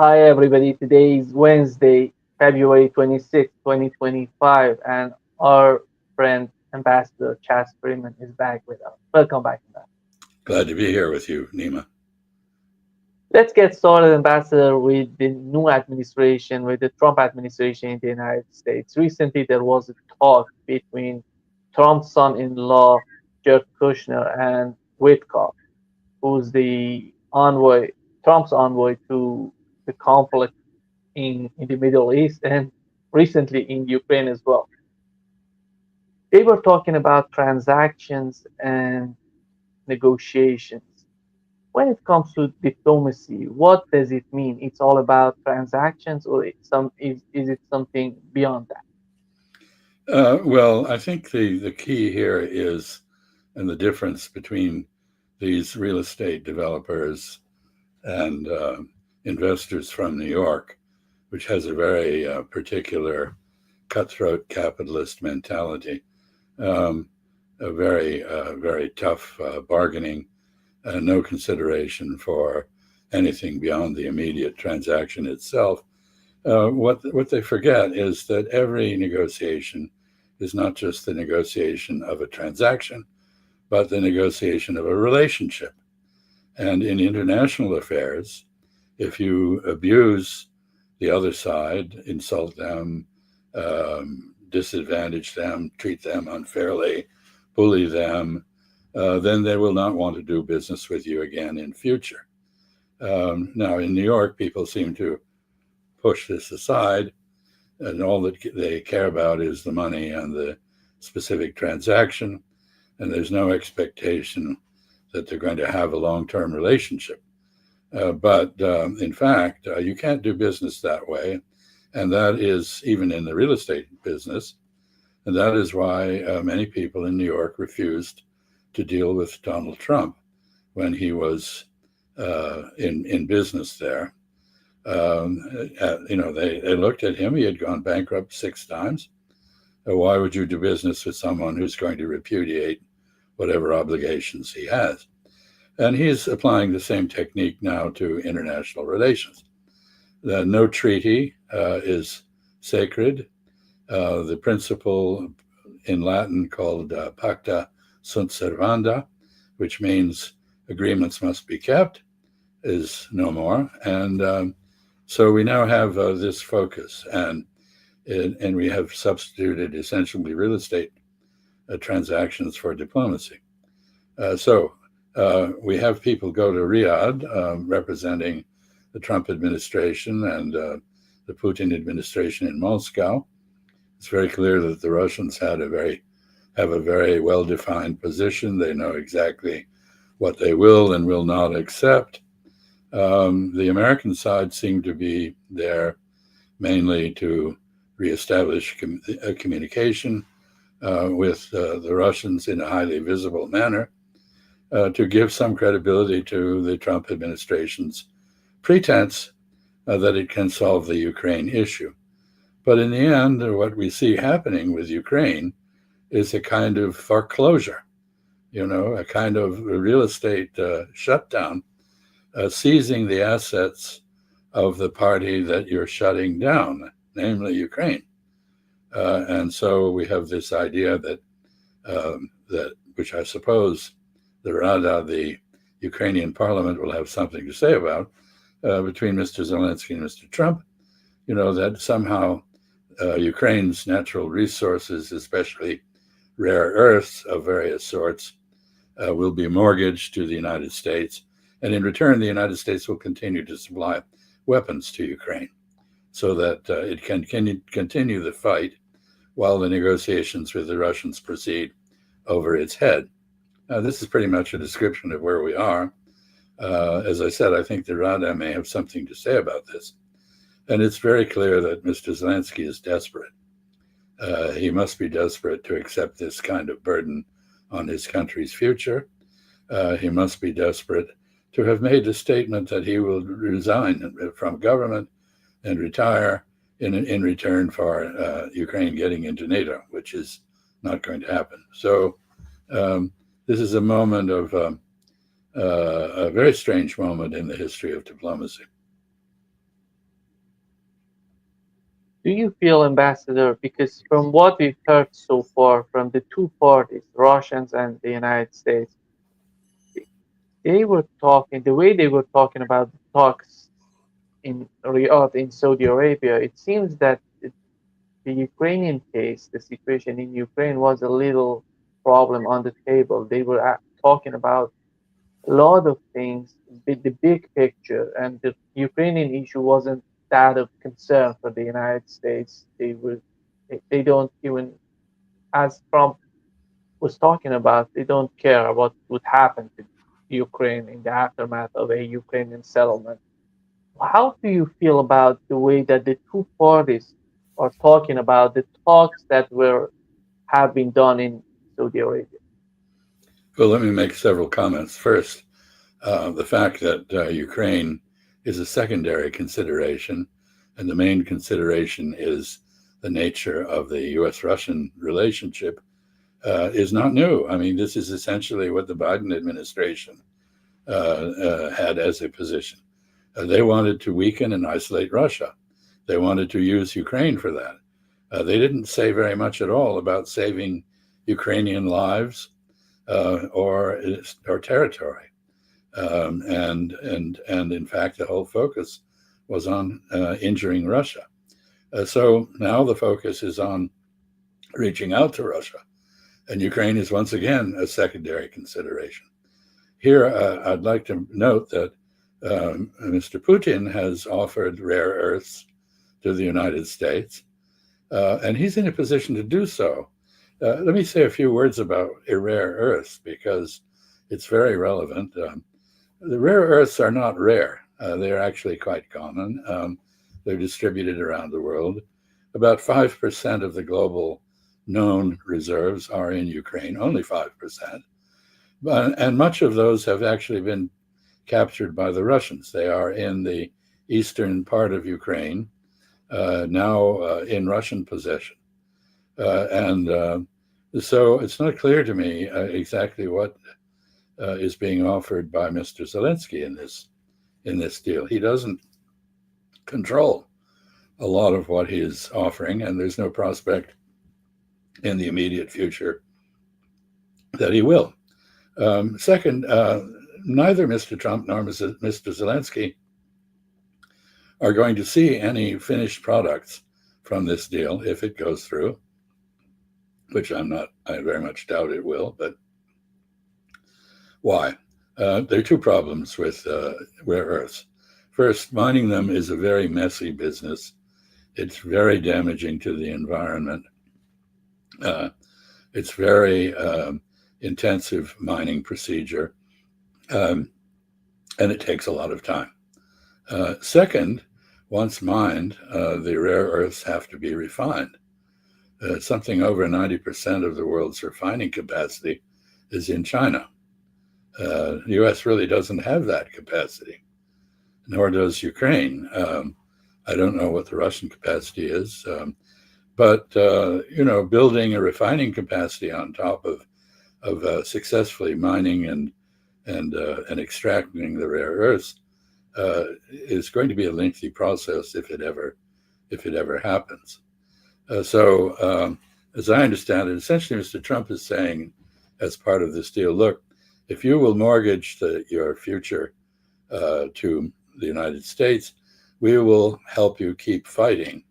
Hi, everybody. Today is Wednesday, February 26, 2025, and our friend Ambassador Chas Freeman is back with us. Welcome back, Ambassador. Glad to be here with you, Nima. Let's get started, Ambassador, with the new administration, with the Trump administration in the United States. Recently, there was a talk between Trump's son-in-law, Jared Kushner, and Witkoff, who's the envoy, Trump's envoy to the conflict in the Middle East and recently in Ukraine as well. They were talking about transactions and negotiations. When it comes to diplomacy, what does it mean? It's all about transactions, or is it something beyond that? Well, I think the key here is, and the difference between these real estate developers and investors from New York, which has a very particular cutthroat capitalist mentality, um, a very tough bargaining, no consideration for anything beyond the immediate transaction itself. What they forget is that every negotiation is not just the negotiation of a transaction, but the negotiation of a relationship. And in international affairs, if you abuse the other side, insult them, disadvantage them, treat them unfairly, bully them, then they will not want to do business with you again in future. Now, in New York, people seem to push this aside, and all that they care about is the money and the specific transaction, and there's no expectation that they're going to have a long-term relationship. But in fact, you can't do business that way, and that is even in the real estate business, and that is why many people in New York refused to deal with Donald Trump when he was in business there. They looked at him. He had gone bankrupt 6 times. Why would you do business with someone who's going to repudiate whatever obligations he has? And he's applying the same technique now to international relations. No treaty is sacred. The principle in Latin called pacta sunt servanda, which means agreements must be kept, is no more. And so we now have this focus, and we have substituted essentially real estate transactions for diplomacy. So we have people go to Riyadh representing the Trump administration and the Putin administration in Moscow. It's very clear that the Russians have a very well-defined position. They know exactly what they will and will not accept. The American side seemed to be there mainly to reestablish communication with the Russians in a highly visible manner, to give some credibility to the Trump administration's pretense that it can solve the Ukraine issue. But in the end, what we see happening with Ukraine is a kind of foreclosure, a kind of real estate shutdown, seizing the assets of the party that you're shutting down, namely Ukraine. And so we have this idea that which I suppose the Rada, the Ukrainian parliament, will have something to say about between Mr. Zelensky and Mr. Trump, that somehow Ukraine's natural resources, especially rare earths of various sorts, will be mortgaged to the United States. And in return, the United States will continue to supply weapons to Ukraine so that it can continue the fight while the negotiations with the Russians proceed over its head. This is pretty much a description of where we are. As I said, I think the Rada may have something to say about this. And it's very clear that Mr. Zelensky is desperate. He must be desperate to accept this kind of burden on his country's future. He must be desperate to have made a statement that he will resign from government and retire in return for Ukraine getting into NATO, which is not going to happen. So this is a moment of a very strange moment in the history of diplomacy. Do you feel, Ambassador, because from what we've heard so far from the two parties, Russians and the United States, they were talking, the way they were talking about the talks in Riyadh in Saudi Arabia, it seems that the Ukrainian case, the situation in Ukraine was a little problem on the table. They were talking about a lot of things, the big picture, and the Ukrainian issue wasn't that of concern for the United States. They don't even, as Trump was talking about, they don't care what would happen to Ukraine in the aftermath of a Ukrainian settlement. How do you feel about the way that the two parties are talking about the talks that were have been done in Saudi Arabia? Well, let me make several comments. First, the fact that Ukraine is a secondary consideration, and the main consideration is the nature of the U.S. Russian relationship, is not new. I mean, this is essentially what the Biden administration had as a position. They wanted to weaken and isolate Russia. They wanted to use Ukraine for that. They didn't say very much at all about saving Ukrainian lives or territory. And in fact, the whole focus was on injuring Russia. So now the focus is on reaching out to Russia, and Ukraine is once again a secondary consideration. Here, I'd like to note that Mr. Putin has offered rare earths to the United States, and he's in a position to do so. Let me say a few words about rare earths because it's very relevant. The rare earths are not rare. They're actually quite common. They're distributed around the world. About 5% of the global known reserves are in Ukraine, only 5%. And much of those have actually been captured by the Russians. They are in the eastern part of Ukraine, now in Russian possession. And so it's not clear to me exactly what is being offered by Mr. Zelensky in this deal. He doesn't control a lot of what he is offering, and there's no prospect in the immediate future that he will. Second, neither Mr. Trump nor Mr. Zelensky are going to see any finished products from this deal if it goes through, which I very much doubt it will. But why? There are two problems with rare earths. First, mining them is a very messy business. It's very damaging to the environment. It's very intensive mining procedure, and it takes a lot of time. Second, once mined, the rare earths have to be refined. Something over 90% of the world's refining capacity is in China. The U.S. really doesn't have that capacity, nor does Ukraine. I don't know what the Russian capacity is, but building a refining capacity on top of successfully mining and extracting the rare earths is going to be a lengthy process if it ever happens. So, as I understand it, essentially, Mr. Trump is saying, as part of this deal, look, if you will mortgage your future to the United States, we will help you keep fighting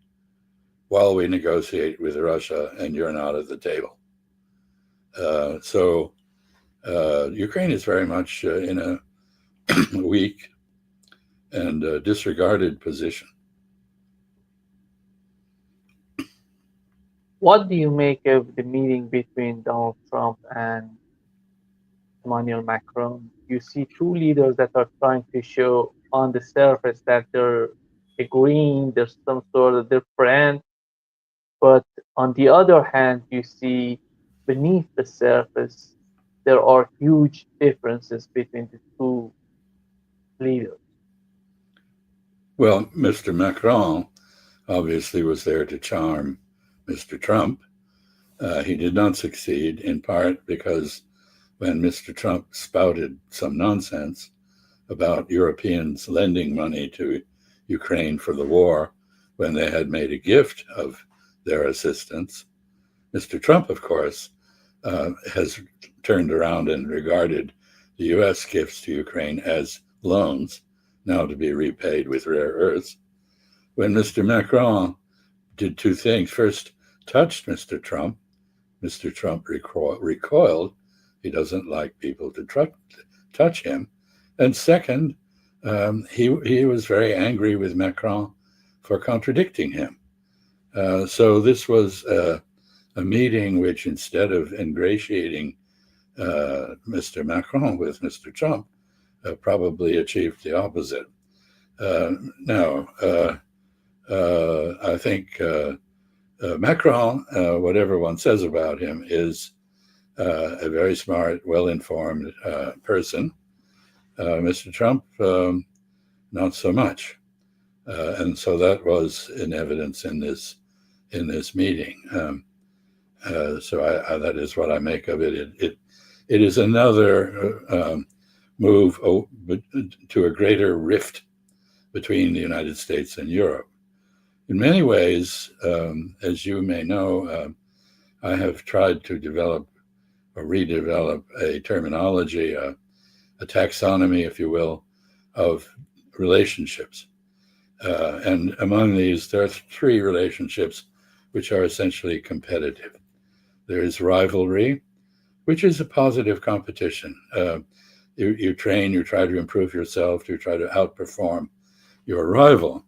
while we negotiate with Russia, and you're not at the table. So Ukraine is very much in a weak and disregarded position. What do you make of the meeting between Donald Trump and Emmanuel Macron? You see two leaders that are trying to show on the surface that they're agreeing, there's some sort of difference, but on the other hand, you see beneath the surface, there are huge differences between the two leaders. Well, Mr. Macron obviously was there to charm Mr. Trump. He did not succeed, in part because when Mr. Trump spouted some nonsense about Europeans lending money to Ukraine for the war, when they had made a gift of their assistance. Mr. Trump, of course, has turned around and regarded the U.S. gifts to Ukraine as loans, now to be repaid with rare earths. When Mr. Macron did two things. First, touched Mr. Trump recoiled. He doesn't like people to touch him. And second, he was very angry with Macron for contradicting him. So this was a meeting which, instead of ingratiating Mr. Macron with Mr. Trump, probably achieved the opposite. Now, I think Macron, whatever one says about him, is a very smart, well-informed person. Mr. Trump, not so much, and so that was in evidence in this meeting. So that is what I make of it. It is another move to a greater rift between the United States and Europe. In many ways, as you may know, I have tried to develop or redevelop a terminology, a taxonomy, if you will, of relationships. And among these, there are three relationships which are essentially competitive. There is rivalry, which is a positive competition. You train, you try to improve yourself, you try to outperform your rival.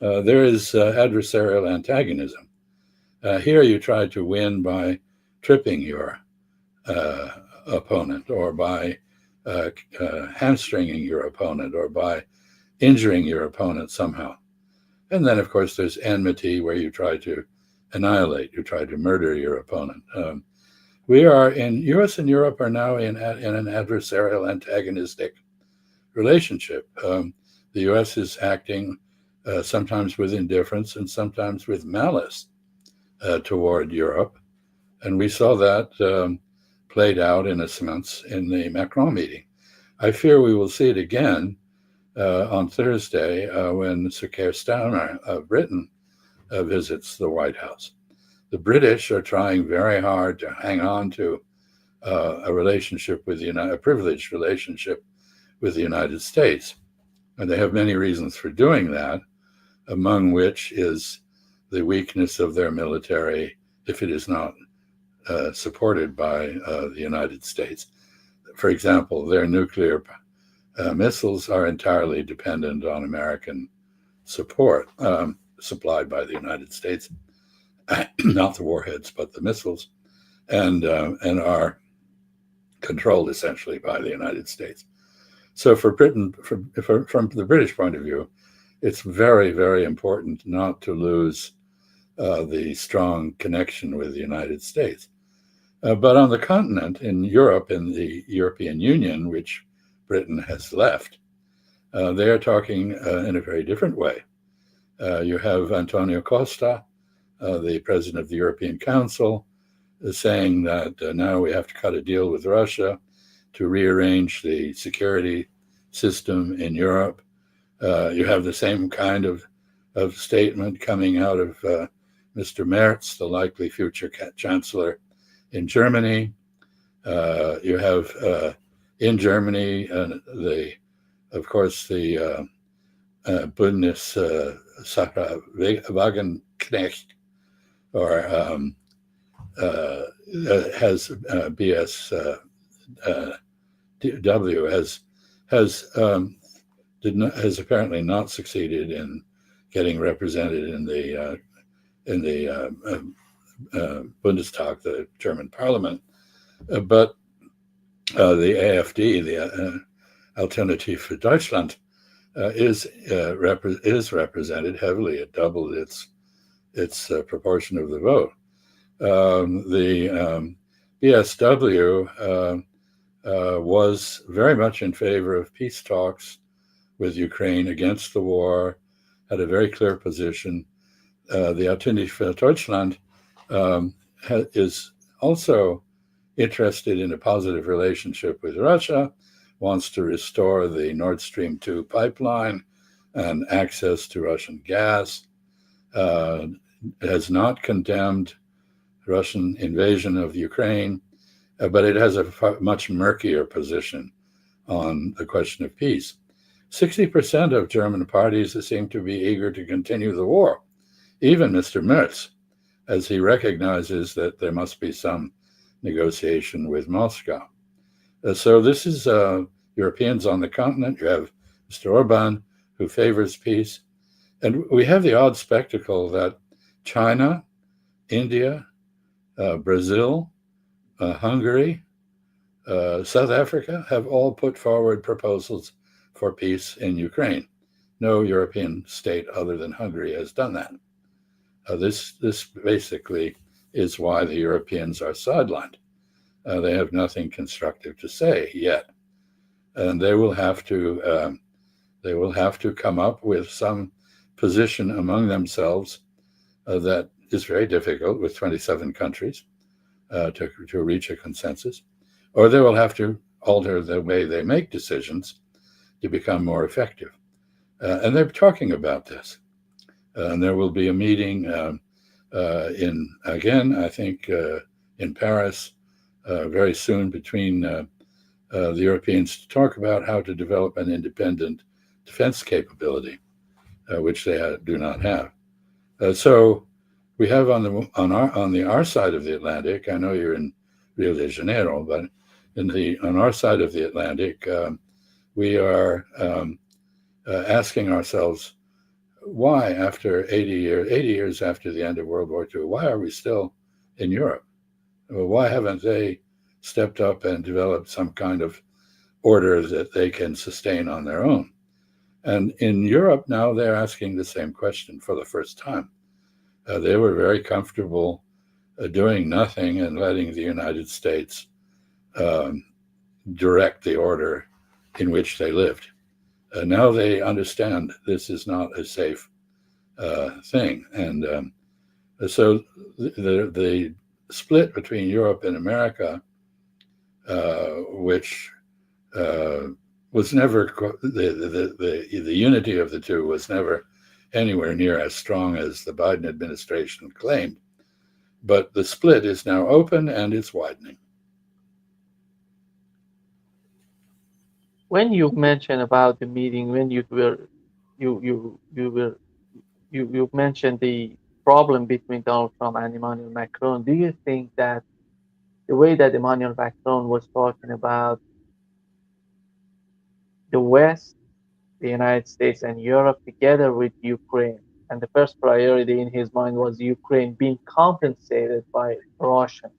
There is adversarial antagonism. Here you try to win by tripping your opponent, or by hamstringing your opponent, or by injuring your opponent somehow. And then, of course, there's enmity, where you try to annihilate, you try to murder your opponent. U.S. and Europe are now in an adversarial antagonistic relationship. The U.S. is acting sometimes with indifference and sometimes with malice toward Europe. And we saw that played out, in a sense, in the Macron meeting. I fear we will see it again on Thursday when Sir Keir Starmer of Britain visits the White House. The British are trying very hard to hang on to a relationship with a privileged relationship with the United States. And they have many reasons for doing that, among which is the weakness of their military if it is not supported by the United States. For example, their nuclear missiles are entirely dependent on American support, supplied by the United States, not the warheads, but the missiles, and are controlled essentially by the United States. So for Britain, from the British point of view, it's very, very important not to lose the strong connection with the United States. But on the continent, in Europe, in the European Union, which Britain has left, they are talking in a very different way. You have Antonio Costa, the president of the European Council, saying that now we have to cut a deal with Russia to rearrange the security system in Europe. You have the same kind of statement coming out of Mr. Merz, the likely future chancellor in Germany. You have in Germany, of course, the Bundeswagenknecht, or has BSW has apparently not succeeded in getting represented in the Bundestag, the German parliament, but the AfD, the Alternative for Deutschland, is represented heavily. It doubled its proportion of the vote. The BSW was very much in favor of peace talks with Ukraine against the war, had a very clear position. The Alternative für Deutschland is also interested in a positive relationship with Russia, wants to restore the Nord Stream 2 pipeline and access to Russian gas. uh, has not condemned Russian invasion of Ukraine, but it has a much murkier position on the question of peace. 60% of German parties seem to be eager to continue the war, even Mr. Merz, as he recognizes that there must be some negotiation with Moscow. So this is Europeans on the continent. You have Mr. Orban, who favors peace. And we have the odd spectacle that China, India, Brazil, Hungary, South Africa have all put forward proposals for peace in Ukraine. No European state other than Hungary has done that. This basically is why the Europeans are sidelined. They have nothing constructive to say yet, and they will have to come up with some position among themselves that is very difficult with 27 countries to reach a consensus, or they will have to alter the way they make decisions to become more effective. And they're talking about this. And there will be a meeting I think, in Paris very soon between the Europeans to talk about how to develop an independent defense capability, which they do not have. So we have on our side of the Atlantic. I know you're in Rio de Janeiro, but on our side of the Atlantic, we are asking ourselves, why, after 80 years after the end of World War II, why are we still in Europe? Well, why haven't they stepped up and developed some kind of order that they can sustain on their own? And in Europe now, they're asking the same question for the first time. They were very comfortable doing nothing and letting the United States direct the order in which they lived. Now they understand this is not a safe thing. And so the split between Europe and America, which was never, the unity of the two was never anywhere near as strong as the Biden administration claimed. But the split is now open and it's widening. When you mentioned about the meeting, when you mentioned the problem between Donald Trump and Emmanuel Macron, do you think that the way that Emmanuel Macron was talking about the West, the United States, and Europe together with Ukraine, and the first priority in his mind was Ukraine being compensated by Russians?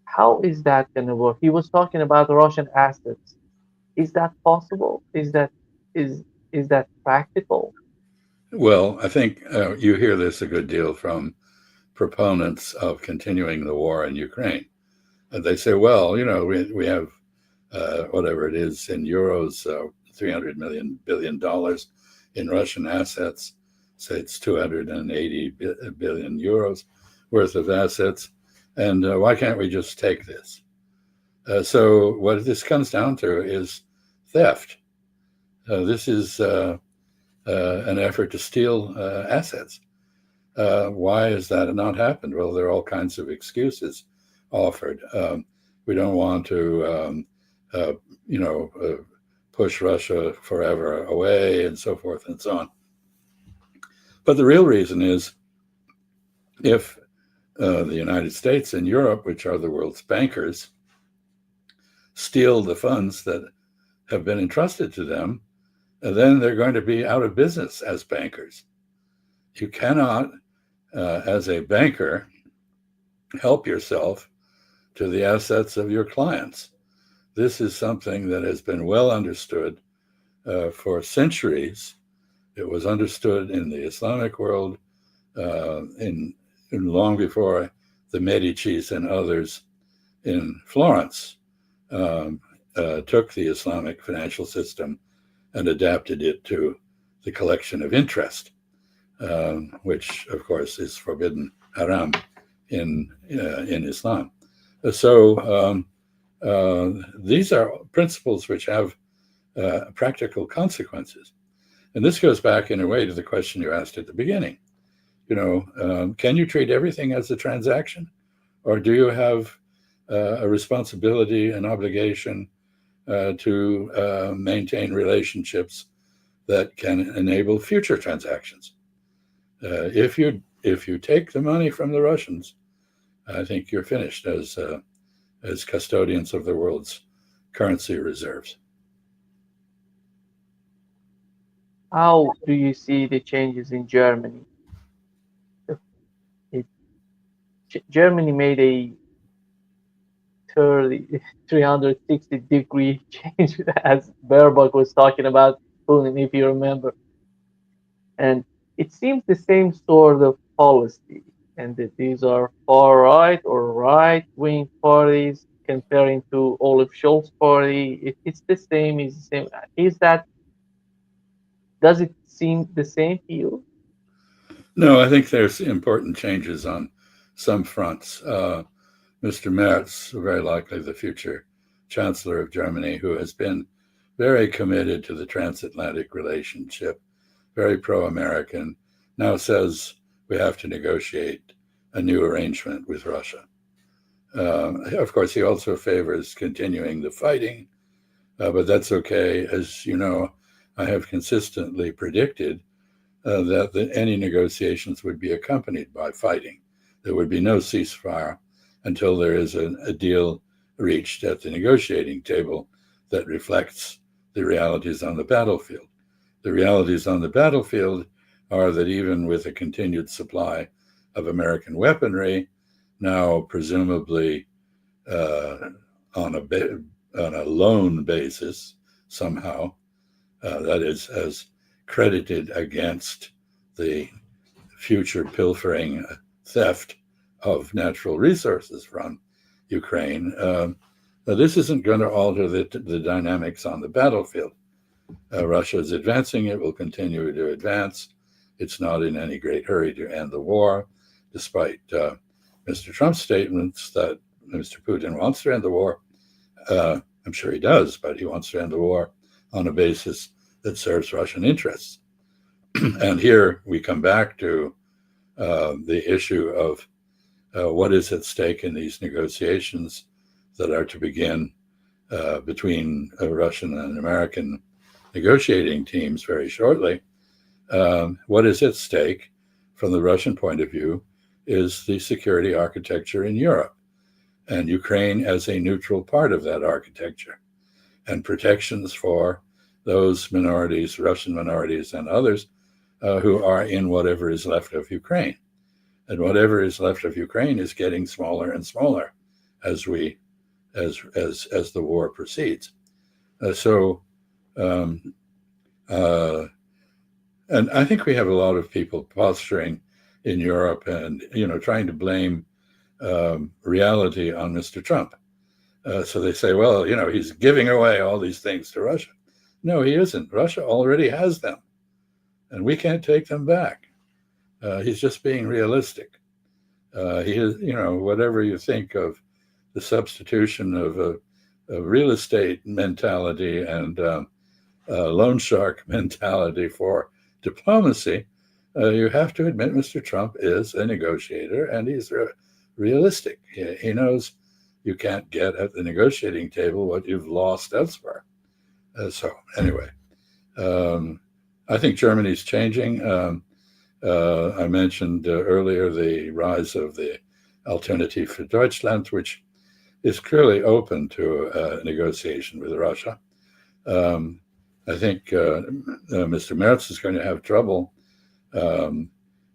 How is that going to work? He was talking about Russian assets. Is that possible? Is is that practical? Well, I think you hear this a good deal from proponents of continuing the war in Ukraine. And they say, well, we have whatever it is in euros, $300 billion in Russian assets. Say it's 280 billion euros worth of assets. And why can't we just take this? So what this comes down to is theft. This is an effort to steal assets. Why has that not happened? Well, there are all kinds of excuses offered. We don't want to, push Russia forever away and so forth and so on. But the real reason is if the United States and Europe, which are the world's bankers, steal the funds that have been entrusted to them, then they're going to be out of business as bankers. You cannot, as a banker, help yourself to the assets of your clients. This is something that has been well understood for centuries. It was understood in the Islamic world in long before the Medicis and others in Florence took the Islamic financial system and adapted it to the collection of interest, which, of course, is forbidden, haram, in Islam. So these are principles which have practical consequences. And this goes back, in a way, to the question you asked at the beginning. can you treat everything as a transaction, or do you have a responsibility, an obligation to maintain relationships that can enable future transactions? If you take the money from the Russians, I think you're finished as custodians of the world's currency reserves. How do you see the changes in Germany? It, Germany made a 360-degree change, as Baerbock was talking about, Putin, if you remember. And it seems the same sort of policy, and that these are far right or right wing parties comparing to Olaf Scholz party. It's the same, is the same. Is that, does it seem the same to you? No, I think there's important changes on some fronts. Mr. Merz, very likely the future Chancellor of Germany, who has been very committed to the transatlantic relationship, very pro American, now says we have to negotiate a new arrangement with Russia. Of course, he also favors continuing the fighting, but that's okay. As you know, I have consistently predicted that any negotiations would be accompanied by fighting. There would be no ceasefire until there is a deal reached at the negotiating table that reflects the realities on the battlefield. The realities on the battlefield are that even with a continued supply of American weaponry, now presumably uh, on a loan basis somehow, that is, as credited against the future pilfering theft of natural resources from Ukraine. This isn't going to alter the dynamics on the battlefield. Russia is advancing, it will continue to advance. It's not in any great hurry to end the war, despite Mr. Trump's statements that Mr. Putin wants to end the war. I'm sure he does, but he wants to end the war on a basis that serves Russian interests. And here we come back to the issue of what is at stake in these negotiations that are to begin between Russian and American negotiating teams very shortly. What is at stake from the Russian point of view is the security architecture in Europe, and Ukraine as a neutral part of that architecture, and protections for those minorities, Russian minorities and others, who are in whatever is left of Ukraine. And whatever is left of Ukraine is getting smaller and smaller as the war proceeds. So, uh, and I think we have a lot of people posturing in Europe and trying to blame reality on Mr. Trump. So they say, well, he's giving away all these things to Russia. No, he isn't. Russia already has them, and we can't take them back. He's just being realistic. He is, whatever you think of the substitution of a real estate mentality and loan shark mentality for diplomacy, you have to admit Mr. Trump is a negotiator, and he's realistic. He knows you can't get at the negotiating table what you've lost elsewhere. So anyway, I think Germany's changing. I mentioned earlier the rise of the Alternative for Deutschland, which is clearly open to negotiation with Russia. I think Mr. Merz is going to have trouble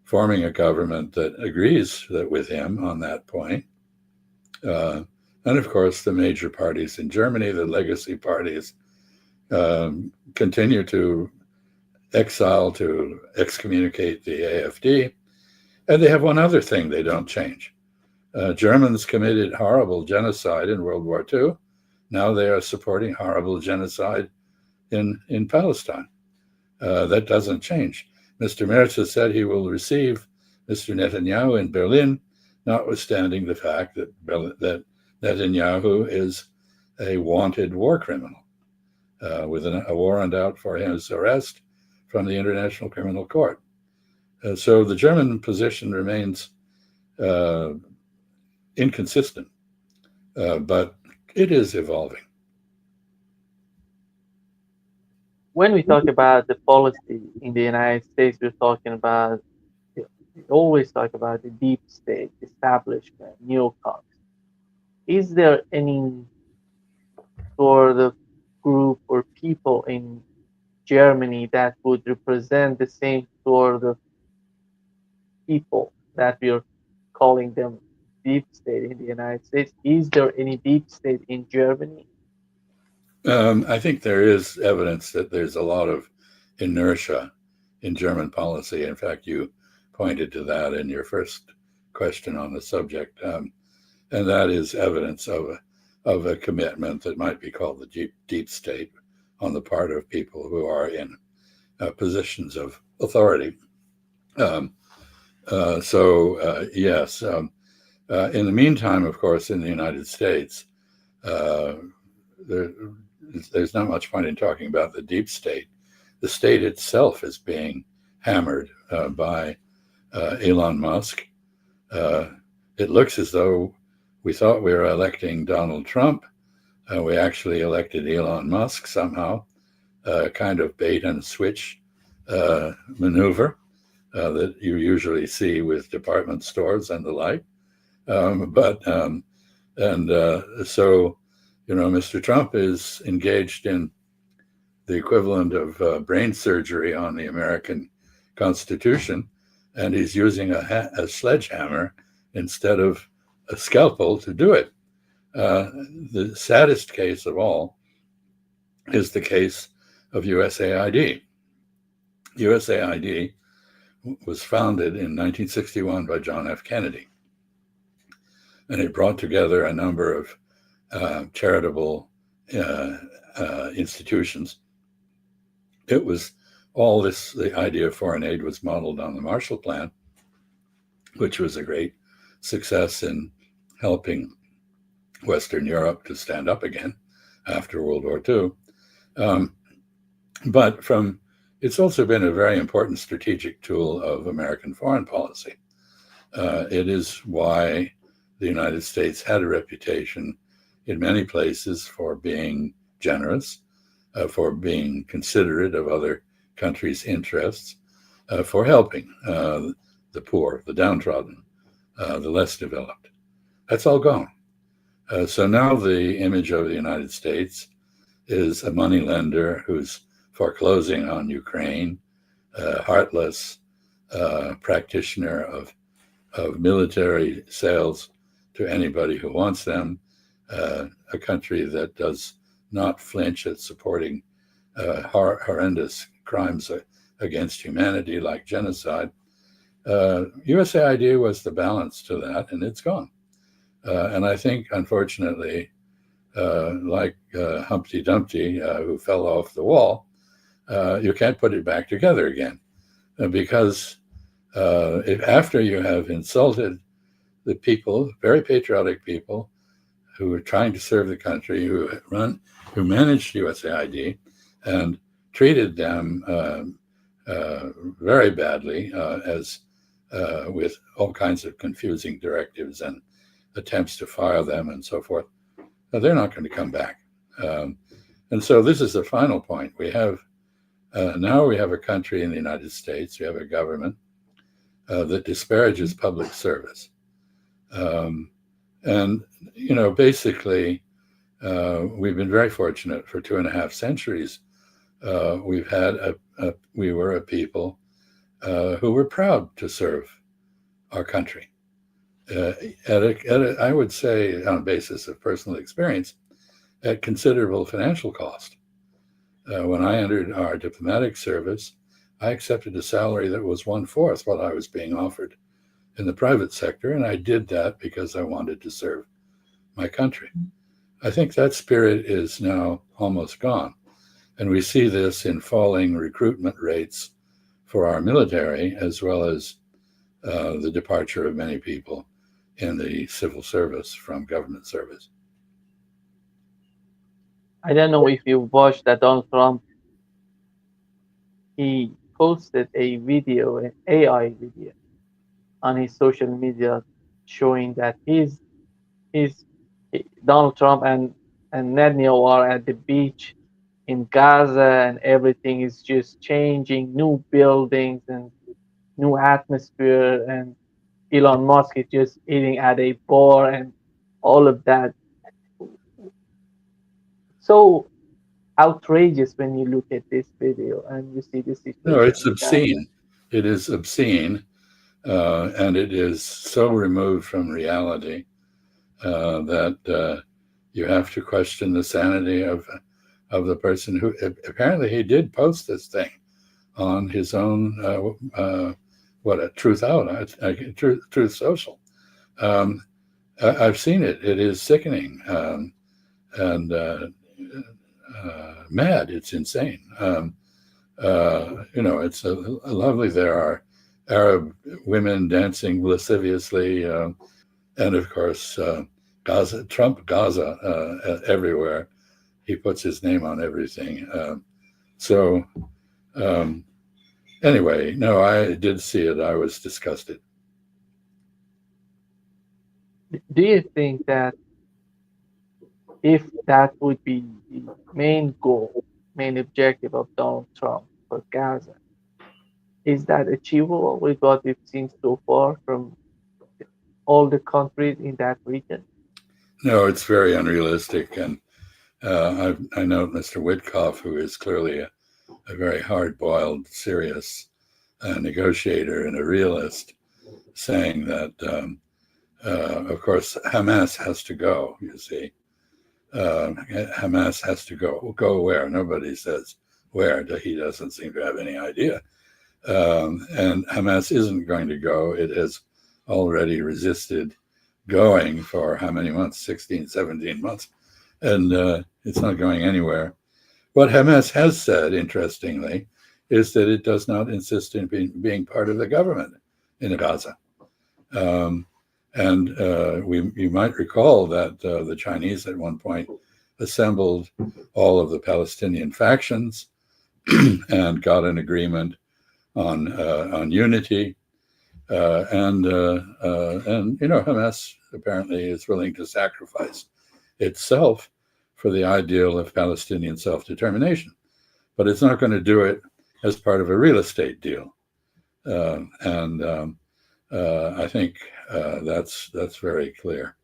forming a government that agrees with him on that point. And of course, the major parties in Germany, the legacy parties, continue to exile, to excommunicate the AfD. And they have one other thing they don't change. Germans committed horrible genocide in World War II. Now they are supporting horrible genocide in Palestine. That doesn't change. Mr. Merz has said he will receive Mr. Netanyahu in Berlin, notwithstanding the fact that Netanyahu is a wanted war criminal with a warrant out for his arrest from the International Criminal Court. So the German position remains uh, inconsistent, but it is evolving. When we talk about the policy in the United States, we're talking about, we always talk about the deep state, establishment, neocons. Is there any sort of group or people in Germany that would represent the same sort of people that we are calling them deep state in the United States? Is there any deep state in Germany? I think there is evidence that there's a lot of inertia in German policy. In fact, you pointed to that in your first question on the subject, and that is evidence of a commitment that might be called the deep state on the part of people who are in positions of authority. Um, yes. In the meantime, of course, in the United States, uh, there, there's not much point in talking about the deep state. The state itself is being hammered by Elon Musk. Uh, it looks as though we thought we were electing Donald Trump. We actually elected Elon Musk somehow, kind of bait and switch maneuver that you usually see with department stores and the like. But and so, Mr. Trump is engaged in the equivalent of brain surgery on the American Constitution, and he's using a sledgehammer instead of a scalpel to do it. Uh, the saddest case of all is the case of USAID. USAID was founded in 1961 by John F. Kennedy, and it brought together a number of charitable uh, institutions. It was all this, the idea of foreign aid was modeled on the Marshall Plan, which was a great success in helping Western Europe to stand up again after World War II. Um, but from it's also been a very important strategic tool of American foreign policy. It is why the United States had a reputation in many places for being generous, for being considerate of other countries' interests, for helping the poor, the downtrodden, the less developed. That's all gone. So now the image of the United States is a money lender who's foreclosing on Ukraine, heartless practitioner of military sales to anybody who wants them, a country that does not flinch at supporting horrendous crimes against humanity like genocide. USAID was the balance to that, and it's gone. And I think, unfortunately, like Humpty Dumpty, who fell off the wall, you can't put it back together again. Because if after you have insulted the people, very patriotic people, who are trying to serve the country, who managed USAID and treated them very badly, as with all kinds of confusing directives and attempts to fire them and so forth, they're not going to come back. Um, and so this is the final point. Now we have a country in the United States, we have a government that disparages public service. Um, and, basically, we've been very fortunate for 2.5 centuries. We were a people who were proud to serve our country. I would say, on a basis of personal experience, at considerable financial cost. When I entered our diplomatic service, I accepted a salary that was one-fourth what I was being offered in the private sector, and I did that because I wanted to serve my country. I think that spirit is now almost gone, and we see this in falling recruitment rates for our military, as well as the departure of many people in the civil service from government service. I don't know if you watched that Donald Trump. He posted a video, an AI video, on his social media showing that he's Donald Trump and Netanyahu are at the beach in Gaza, and everything is just changing, new buildings and new atmosphere, and Elon Musk is just eating at a bar and all of that. So outrageous when you look at this video and you see the No, situation it's in Gaza. obscene. It is obscene, and it is so removed from reality that you have to question the sanity of the person who apparently he did post this thing on his own what a Truth Out, Truth Social. Um, I've seen it. It is sickening and mad. It's insane. It's a lovely. There are Arab women dancing lasciviously, and of course, Gaza, Trump, Gaza, everywhere. He puts his name on everything. So, um, anyway, no, I did see it. I was disgusted. Do you think that if that would be the main goal, main objective of Donald Trump for Gaza, is that achievable with what we've seen so far from all the countries in that region? No, it's very unrealistic. And I note Mr. Witkoff, who is clearly a very hard boiled, serious negotiator and a realist, saying that, of course, Hamas has to go, you see. Hamas has to go. Go where? Nobody says where. He doesn't seem to have any idea. And Hamas isn't going to go. It has already resisted going for how many months? 16, 17 months. And it's not going anywhere. What Hamas has said, interestingly, is that it does not insist in being part of the government in Gaza. Um, and you might recall that the Chinese at one point assembled all of the Palestinian factions and got an agreement on unity. And Hamas apparently is willing to sacrifice itself for the ideal of Palestinian self-determination, but it's not going to do it as part of a real estate deal. And I think that's very clear.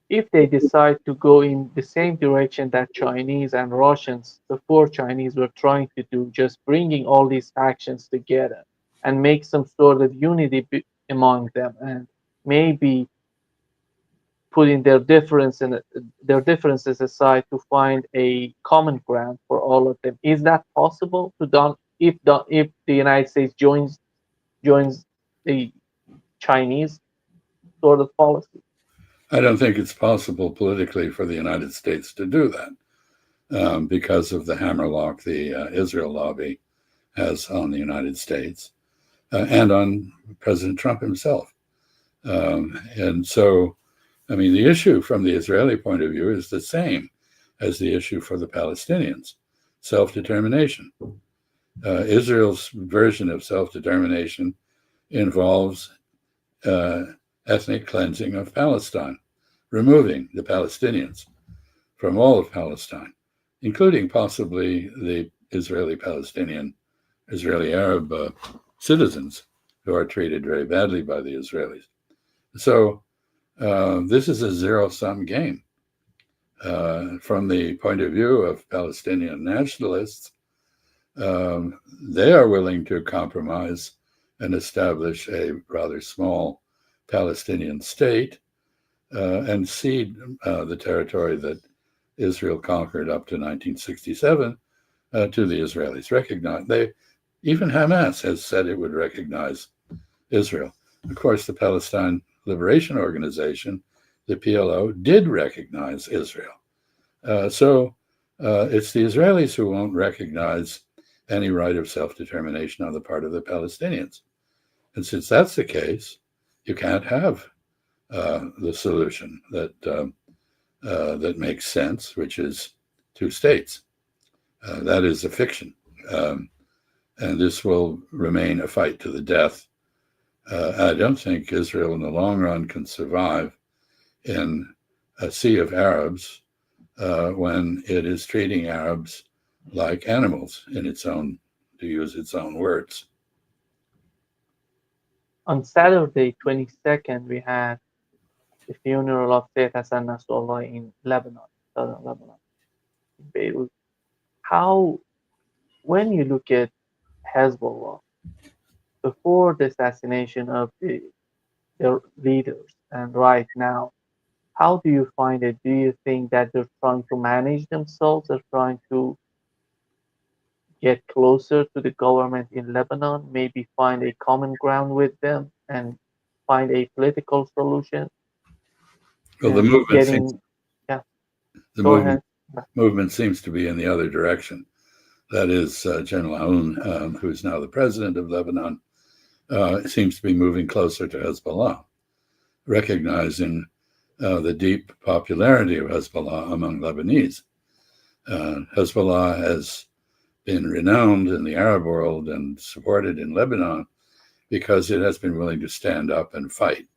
If they decide to go in the same direction that Chinese and Russians, the four Chinese, were trying to do, just bringing all these factions together and make some sort of unity among them, and maybe putting their differences aside to find a common ground for all of them. Is that possible to done if the United States joins the Chinese sort of policy? I don't think it's possible politically for the United States to do that because of the hammerlock the Israel lobby has on the United States and on President Trump himself. And so, I mean, the issue from the Israeli point of view is the same as the issue for the Palestinians, self-determination. Israel's version of self-determination involves ethnic cleansing of Palestine, removing the Palestinians from all of Palestine, including possibly the Israeli Arab citizens who are treated very badly by the Israelis. So this is a zero-sum game. From the point of view of Palestinian nationalists, they are willing to compromise and establish a rather small Palestinian state and cede the territory that Israel conquered up to 1967 to the Israelis. Even Hamas has said it would recognize Israel. Of course, the Palestine Liberation Organization, the PLO, did recognize Israel. So it's the Israelis who won't recognize any right of self-determination on the part of the Palestinians. And since that's the case, you can't have the solution that makes sense, which is two states. That is a fiction. Um, and this will remain a fight to the death. I don't think Israel in the long run can survive in a sea of Arabs when it is treating Arabs like animals in its own, to use its own words. On Saturday, 22nd, we had the funeral of Sheikh Hassan Nasrallah in Lebanon, southern Lebanon, in Beirut. How, when you look at Hezbollah, before the assassination of their leaders and right now, how do you find it? Do you think that they're trying to manage themselves? They're trying to get closer to the government in Lebanon, maybe find a common ground with them and find a political solution Well, and getting, yeah, the go ahead. movement seems to be in the other direction. That is, General Aoun, who's now the president of Lebanon, seems to be moving closer to Hezbollah, recognizing the deep popularity of Hezbollah among Lebanese. Hezbollah has been renowned in the Arab world and supported in Lebanon because it has been willing to stand up and fight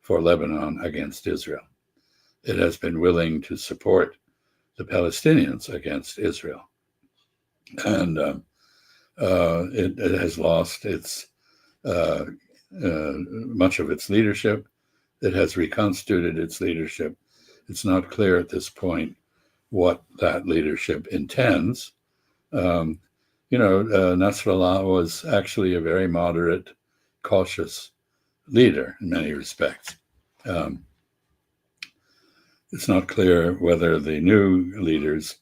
for Lebanon against Israel. It has been willing to support the Palestinians against Israel. And it has lost its much of its leadership. It has reconstituted its leadership. It's not clear at this point what that leadership intends. Um, Nasrallah was actually a very moderate, cautious leader in many respects. Um, it's not clear whether the new leaders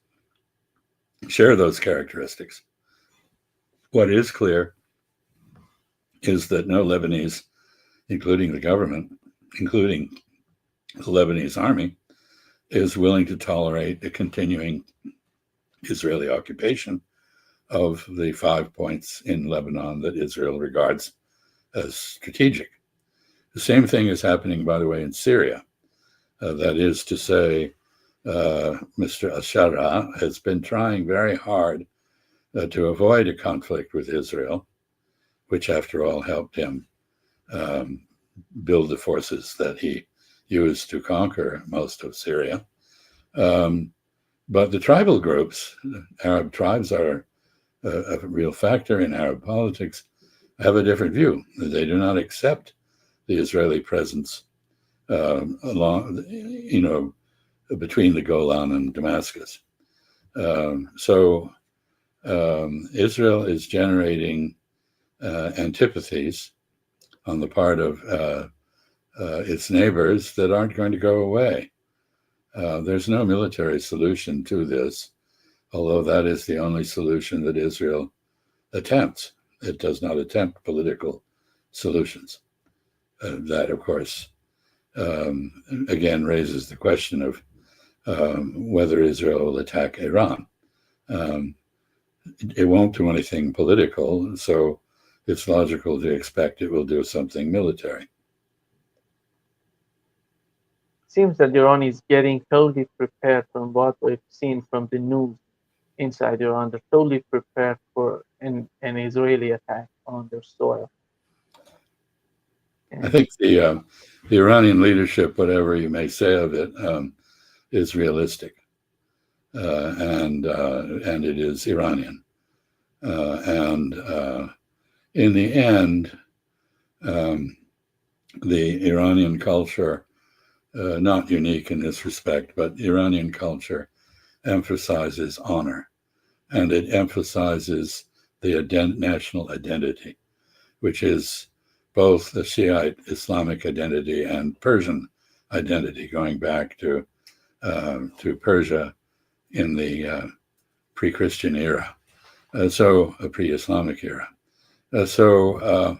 share those characteristics. What is clear is that no Lebanese, including the government, including the Lebanese army, is willing to tolerate a continuing Israeli occupation of the 5 points in Lebanon that Israel regards as strategic. The same thing is happening, by the way, in Syria. That is to say, Mr. Ashara has been trying very hard to avoid a conflict with Israel, which, after all, helped him um, build the forces that he used to conquer most of Syria. Um, but the tribal groups, Arab tribes are a real factor in Arab politics, have a different view. They do not accept the Israeli presence along, between the Golan and Damascus. So Israel is generating antipathies on the part of its neighbors that aren't going to go away. There's no military solution to this, although that is the only solution that Israel attempts. It does not attempt political solutions. That, of course, again raises the question of whether Israel will attack Iran. Um, it won't do anything political, so it's logical to expect it will do something military. Seems that Iran is getting totally prepared from what we've seen from the news inside Iran. They're totally prepared for an Israeli attack on their soil. I And think the Iranian leadership, whatever you may say of it, is realistic, and it is Iranian. And in the end, um, the Iranian culture, not unique in this respect, but Iranian culture emphasizes honor, and it emphasizes the national identity, which is both the Shiite Islamic identity and Persian identity, going back to Persia in the pre-Christian era, so a pre-Islamic era. So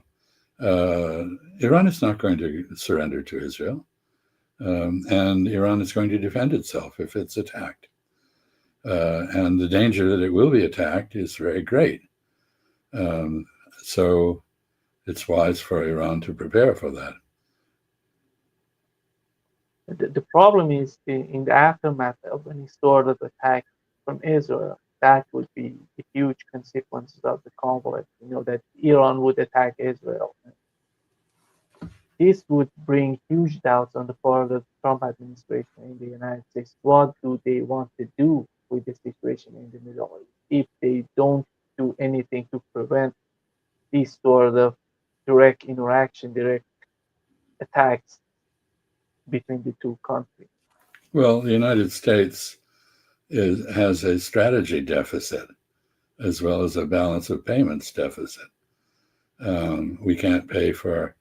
Iran is not going to surrender to Israel, and Iran is going to defend itself if it's attacked. And the danger that it will be attacked is very great. Um, so it's wise for Iran to prepare for that. the problem is in the aftermath of any sort of attack from Israel, that would be the huge consequences of the conflict. That Iran would attack Israel. This would bring huge doubts on the part of the Trump administration in the United States. What do they want to do with the situation in the Middle East if they don't do anything to prevent these sort of direct interaction, direct attacks between the two countries? Well, the United States has a strategy deficit as well as a balance of payments deficit. We can't pay for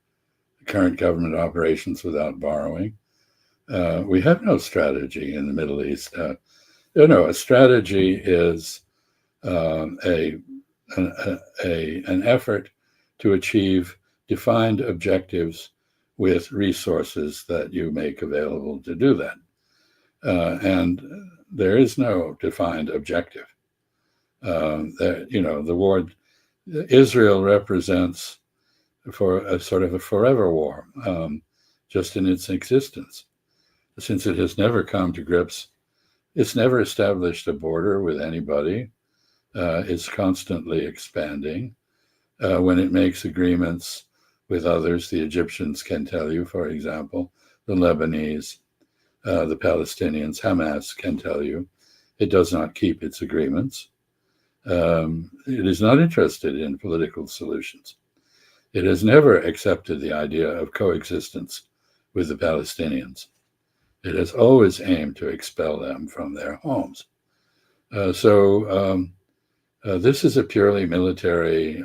current government operations without borrowing. We have no strategy in the Middle East. A strategy is a, an effort to achieve defined objectives with resources that you make available to do that. And there is no defined objective. The war, Israel represents for a sort of a forever war, just in its existence, since it has never come to grips. It's never established a border with anybody. It's constantly expanding. When it makes agreements with others, the Egyptians can tell you, for example, the Lebanese, the Palestinians, Hamas can tell you, it does not keep its agreements. It is not interested in political solutions. It has never accepted the idea of coexistence with the Palestinians. It has always aimed to expel them from their homes. This is a purely military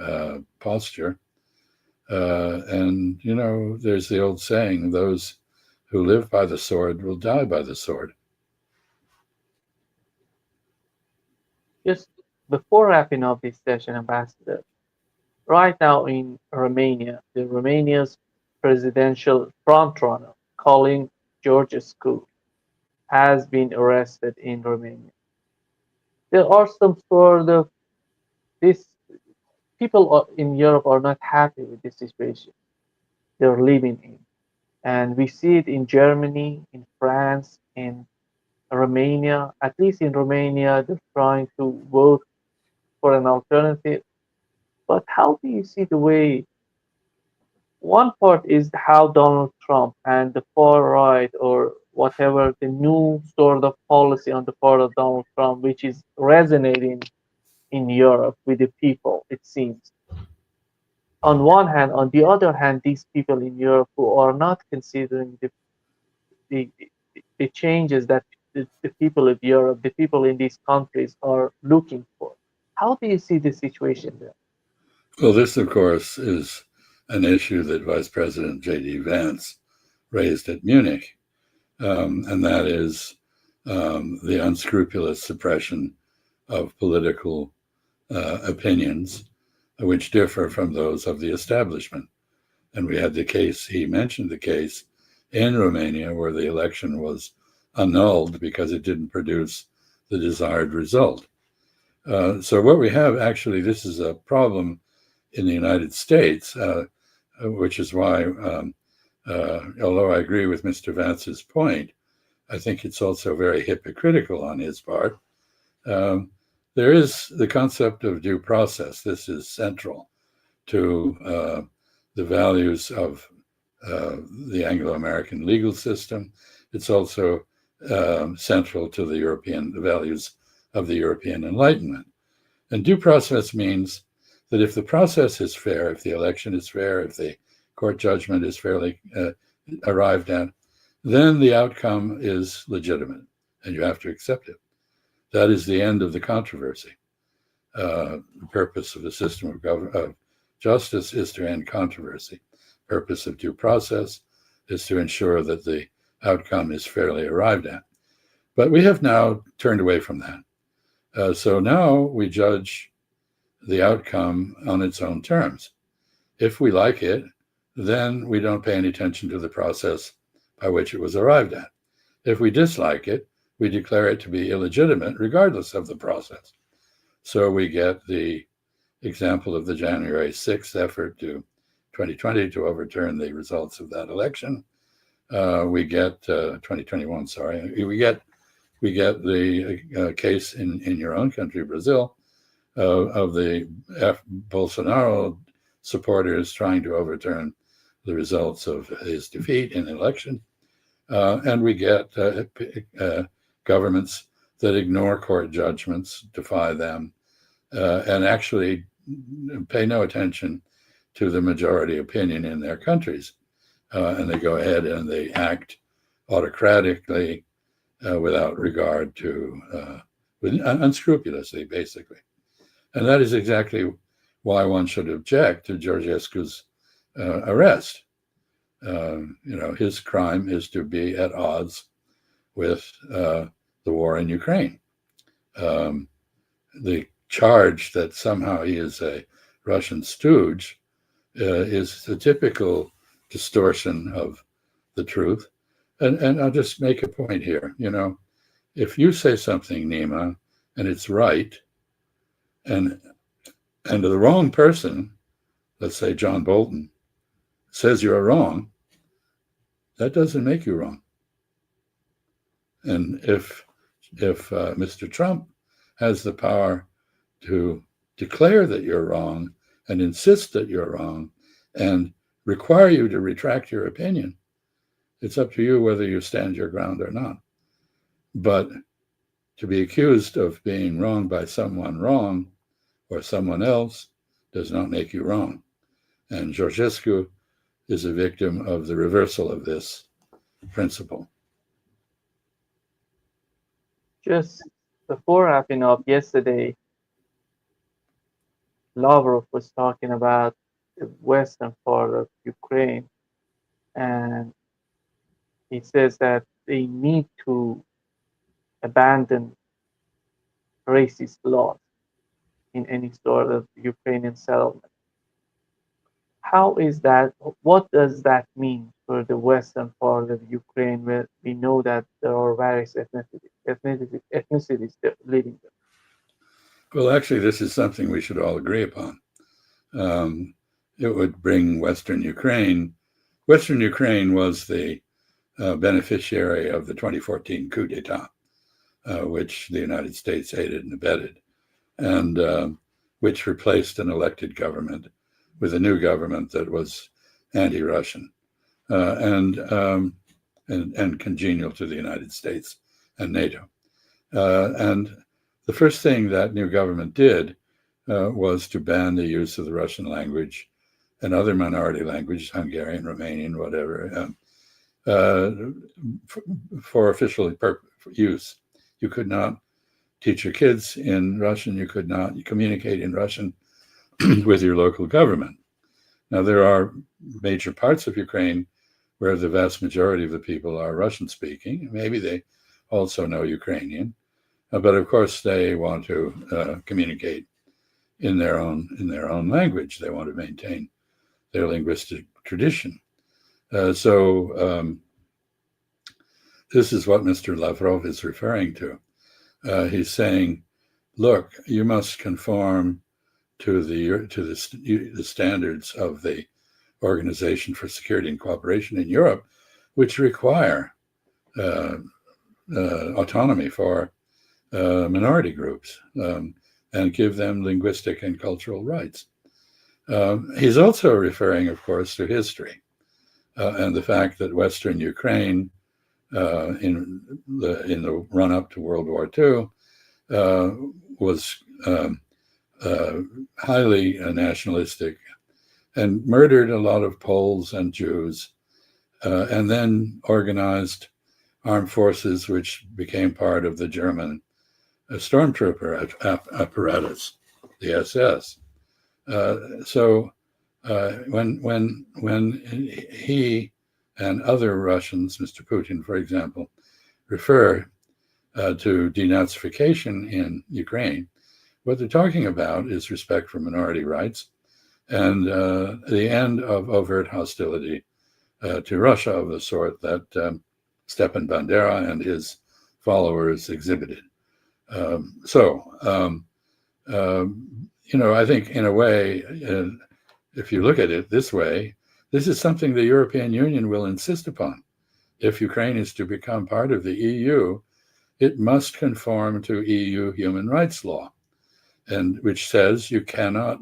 posture. And, there's the old saying, those who live by the sword will die by the sword. Just before wrapping up this session, Ambassador, right now in Romania, the Romania's presidential frontrunner, Colin Georgescu, has been arrested in Romania. There are some sort of this people in Europe are not happy with this situation they're living in. And we see it in Germany, in France, in Romania. At least in Romania, they're trying to vote for an alternative. But how do you see the way? One part is how Donald Trump and the far right, or whatever the new sort of policy on the part of Donald Trump, which is resonating in Europe with the people, it seems. On one hand, on the other hand, these people in Europe who are not considering the, the changes that the people of Europe, the people in these countries are looking for. How do you see the situation there? Well, this, of course, is an issue that Vice President J.D. Vance raised at Munich, and that is the unscrupulous suppression of political opinions, which differ from those of the establishment. And we had the case, he mentioned the case in Romania where the election was annulled because it didn't produce the desired result. So what we have, actually, this is a problem in the United States, which is why, although I agree with Mr. Vance's point, I think it's also very hypocritical on his part. There is the concept of due process. This is central to the values of the Anglo-American legal system. It's also central to the values of the European Enlightenment. And due process means that if the process is fair, if the election is fair, if the court judgment is fairly arrived at, then the outcome is legitimate and you have to accept it. That is the end of the controversy. The purpose of the system of justice is to end controversy. Purpose of due process is to ensure that the outcome is fairly arrived at. But we have now turned away from that. So now we judge the outcome on its own terms. If we like it, then we don't pay any attention to the process by which it was arrived at. If we dislike it, we declare it to be illegitimate regardless of the process. So we get the example of the January 6th effort to 2020 to overturn the results of that election. We get 2021, sorry. We get we get the case in your own country, Brazil, of the Bolsonaro supporters trying to overturn the results of his defeat in the election. And we get governments that ignore court judgments, defy them, and actually pay no attention to the majority opinion in their countries. And they go ahead and they act autocratically without regard to, unscrupulously, basically. And that is exactly why one should object to Georgescu's arrest. His crime is to be at odds with the war in Ukraine. The charge that somehow he is a Russian stooge is the typical distortion of the truth. And I'll just make a point here. If you say something, Nima, and it's right, and the wrong person, let's say John Bolton, says you're wrong, that doesn't make you wrong. And if Mr. Trump has the power to declare that you're wrong and insist that you're wrong and require you to retract your opinion, it's up to you whether you stand your ground or not. But to be accused of being wrong by someone wrong or someone else does not make you wrong. And Georgescu is a victim of the reversal of this principle. Just before wrapping up, yesterday, Lavrov was talking about the western part of Ukraine, and he says that they need to abandon racist laws in any sort of Ukrainian settlement. How is that? What does that mean for the western part of Ukraine, where we know that there are various ethnicities living there? Well, actually, this is something we should all agree upon. It would bring Western Ukraine. Western Ukraine was the beneficiary of the 2014 coup d'etat, which the United States aided and abetted, and which replaced an elected government with a new government that was anti-Russian and congenial to the United States and NATO. And the first thing that new government did was to ban the use of the Russian language and other minority languages, Hungarian, Romanian, whatever, for official use. You could not teach your kids in Russian. You could not communicate in Russian with your local government. Now, there are major parts of Ukraine where the vast majority of the people are Russian speaking. Maybe they also know Ukrainian, but of course they want to communicate in their own language. They want to maintain their linguistic tradition. So this is what Mr. Lavrov is referring to. He's saying, look, you must conform to the standards of the Organization for Security and Cooperation in Europe, which require autonomy for minority groups and give them linguistic and cultural rights. He's also referring, of course, to history and the fact that Western Ukraine, in the run-up to World War II, was highly nationalistic and murdered a lot of Poles and Jews, and then organized armed forces which became part of the German stormtrooper apparatus, the SS. So when he and other Russians, Mr. Putin, for example, refer to denazification in Ukraine, what they're talking about is respect for minority rights and the end of overt hostility to Russia of the sort that Stepan Bandera and his followers exhibited. I think in a way, if you look at it this way, this is something the European Union will insist upon. If Ukraine is to become part of the EU, it must conform to EU human rights law, and which says you cannot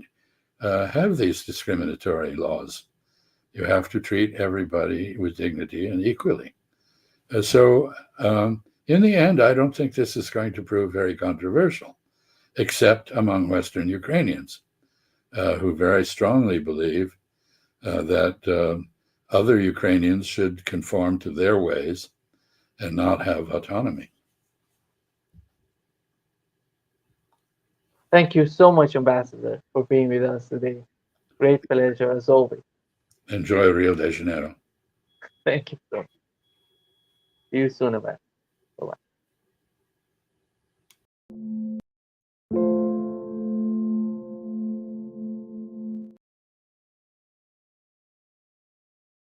have these discriminatory laws. You have to treat everybody with dignity and equally. So, in the end, I don't think this is going to prove very controversial, except among Western Ukrainians, who very strongly believe that other Ukrainians should conform to their ways and not have autonomy. Thank you so much, Ambassador, for being with us today. Great pleasure as always. Enjoy Rio de Janeiro. Thank you so much. See you soon, Ambassador.